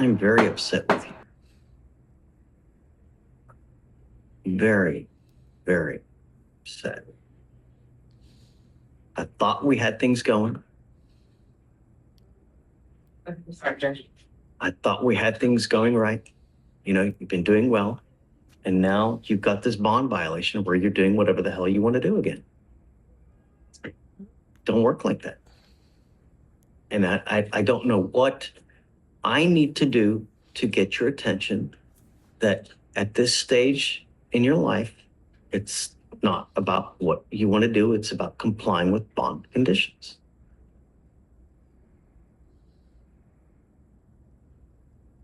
I'm very upset with you. Very, very upset. I thought we had things going. I thought we had things going right. You know, you've been doing well. And now you've got this bond violation where you're doing whatever the hell you want to do again. Don't work like that. And I don't know what I need to do to get your attention that at this stage in your life, it's not about what you want to do. It's about complying with bond conditions.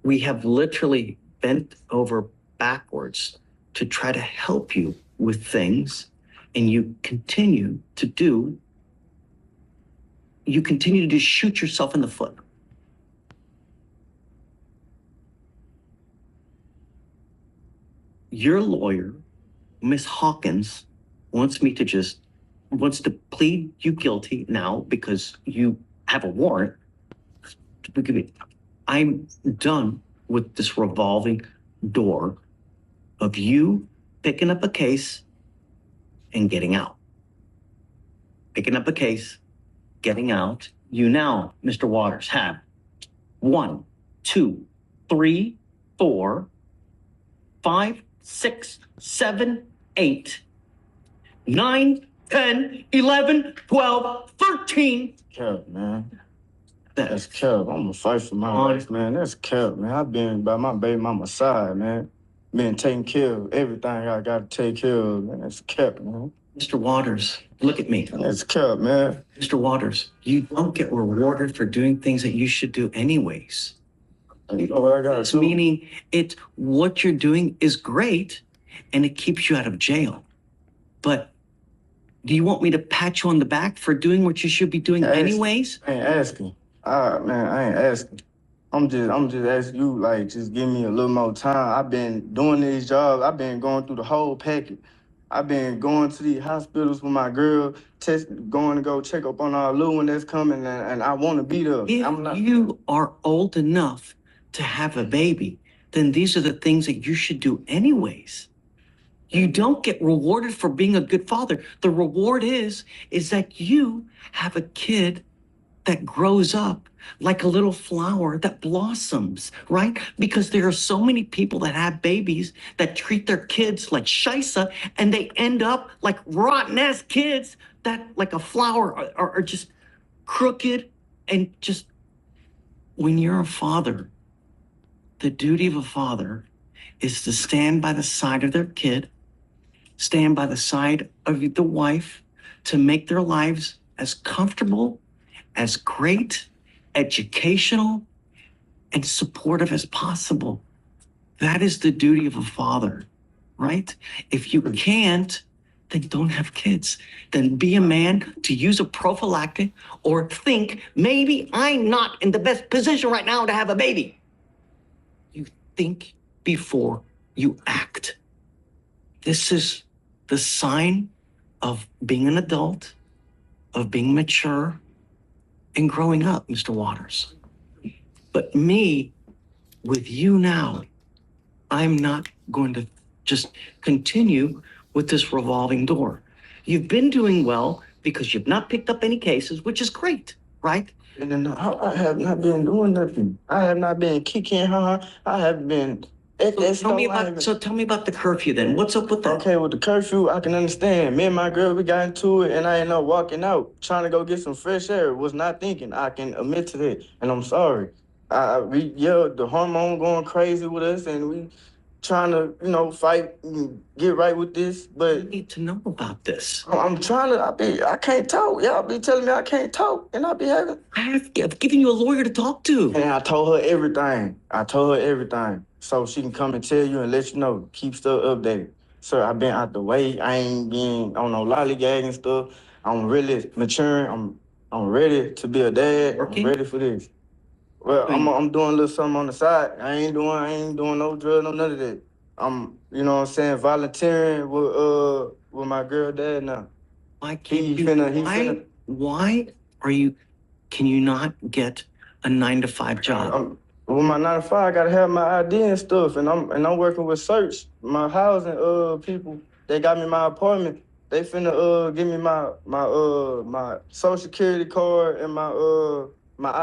We have literally bent over backwards to try to help you with things, and you continue to just shoot yourself in the foot. Your lawyer, Miss Hawkins, wants to plead you guilty now because you have a warrant. I'm done with this revolving door of you picking up a case and getting out. Picking up a case, getting out. You now, Mr. Waters, have 1, 2, 3, 4, 5, 6, 7, 8, 9, 10, 11, 12, 13. Cap, man. That's cap. I'm gonna fight for my life, man. That's cap, man. I've been by my baby mama's side, man. Been taking care of everything I got to take care of, man. That's cap, man. Mr. Waters, look at me. That's cap, man. Mr. Waters, you don't get rewarded for doing things that you should do anyways. You know what I gotta do? Meaning what you're doing is great and it keeps you out of jail. But do you want me to pat you on the back for doing what you should be doing anyways? I ain't asking. Man, I ain't asking. I'm just asking you, like, just give me a little more time. I've been doing these jobs. I've been going through the whole package. I've been going to these hospitals with my girl, going to go check up on our little one that's coming, and I want to be there. If you are old enough to have a baby, then these are the things that you should do anyways. You don't get rewarded for being a good father. The reward is that you have a kid that grows up like a little flower that blossoms, right? Because there are so many people that have babies that treat their kids like shisa, and they end up like rotten-ass kids that, like a flower, are just crooked. And just, when you're a father, the duty of a father is to stand by the side of their kid, stand by the side of the wife, to make their lives as comfortable, as great, educational, and supportive as possible. That is the duty of a father, right? If you can't, then don't have kids. Then be a man to use a prophylactic, or think, maybe I'm not in the best position right now to have a baby. You think before you act. This is the sign of being an adult, of being mature, and growing up, Mr. Waters. But me, with you now, I'm not going to just continue with this revolving door. You've been doing well because you've not picked up any cases, which is great, right? And then I have not been doing nothing. I have not been kicking her. I have been... Tell me about the curfew then. What's up with that? Okay, with the curfew, I can understand. Me and my girl, we got into it, and I ended up walking out, trying to go get some fresh air. Was not thinking. I can admit to that, and I'm sorry. We yelled, the hormone going crazy with us, and we trying to, fight and get right with this, but... You need to know about this. I'm trying to, I can't talk. Y'all be telling me I can't talk, and I be having... I've given you a lawyer to talk to. And I told her everything. So she can come and tell you and let you know. Keep stuff updated. Sir, I've been out the way. I ain't been on no lollygagging stuff. I'm really maturing. I'm ready to be a dad. Okay. I'm ready for this. Well, I'm doing a little something on the side. I ain't doing no drugs, no none of that. I'm, volunteering with my girl dad now. Why can you not get a 9-to-5 job? With my 9 to 5, I gotta have my ID and stuff, and I'm working with search. My housing people, they got me my apartment. They finna give me my social security card and my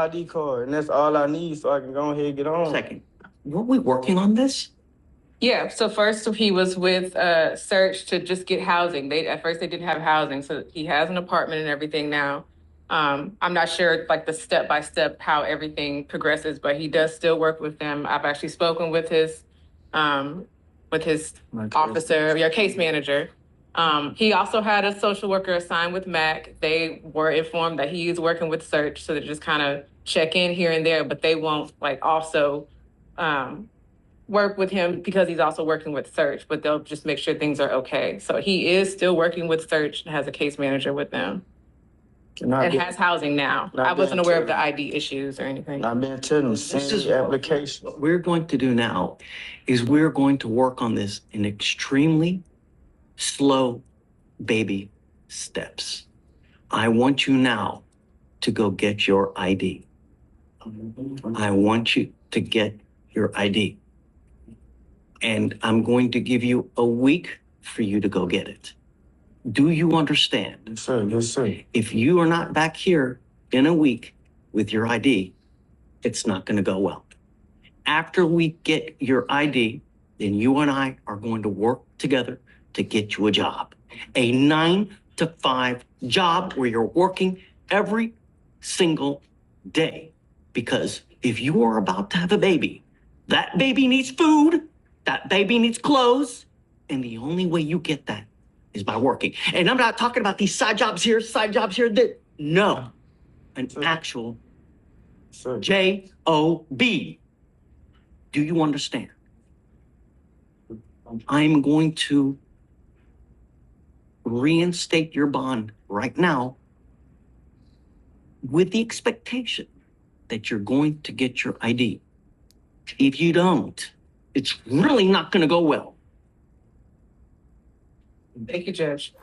ID card, and that's all I need so I can go ahead and get on. Second, were we working on this? Yeah, so first he was with Search to just get housing. At first they didn't have housing, so he has an apartment and everything now. I'm not sure like the step by step how everything progresses, but he does still work with them. I've actually spoken with his officer, your case manager. He also had a social worker assigned with Mac. They were informed that he is working with Search, so they just kind of check in here and there, but they won't like also work with him because he's also working with Search, but they'll just make sure things are okay. So he is still working with Search and has a case manager with them. Has housing now. I wasn't aware of the ID issues or anything. I've been telling them, send This is the application. What we're going to do now is we're going to work on this in extremely slow baby steps. I want you now to go get your ID. I want you to get your ID. And I'm going to give you a week for you to go get it. Do you understand? Yes, sir. Yes, sir. If you are not back here in a week with your ID, it's not going to go well. After we get your ID, then you and I are going to work together to get you a job. A 9 to 5 job where you're working every single day. Because if you are about to have a baby, that baby needs food, that baby needs clothes, and the only way you get that is by working. And I'm not talking about these side jobs here, no, an actual J-O-B. Do you understand? I'm going to reinstate your bond right now with the expectation that you're going to get your ID. If you don't, it's really not going to go well. Thank you, Judge.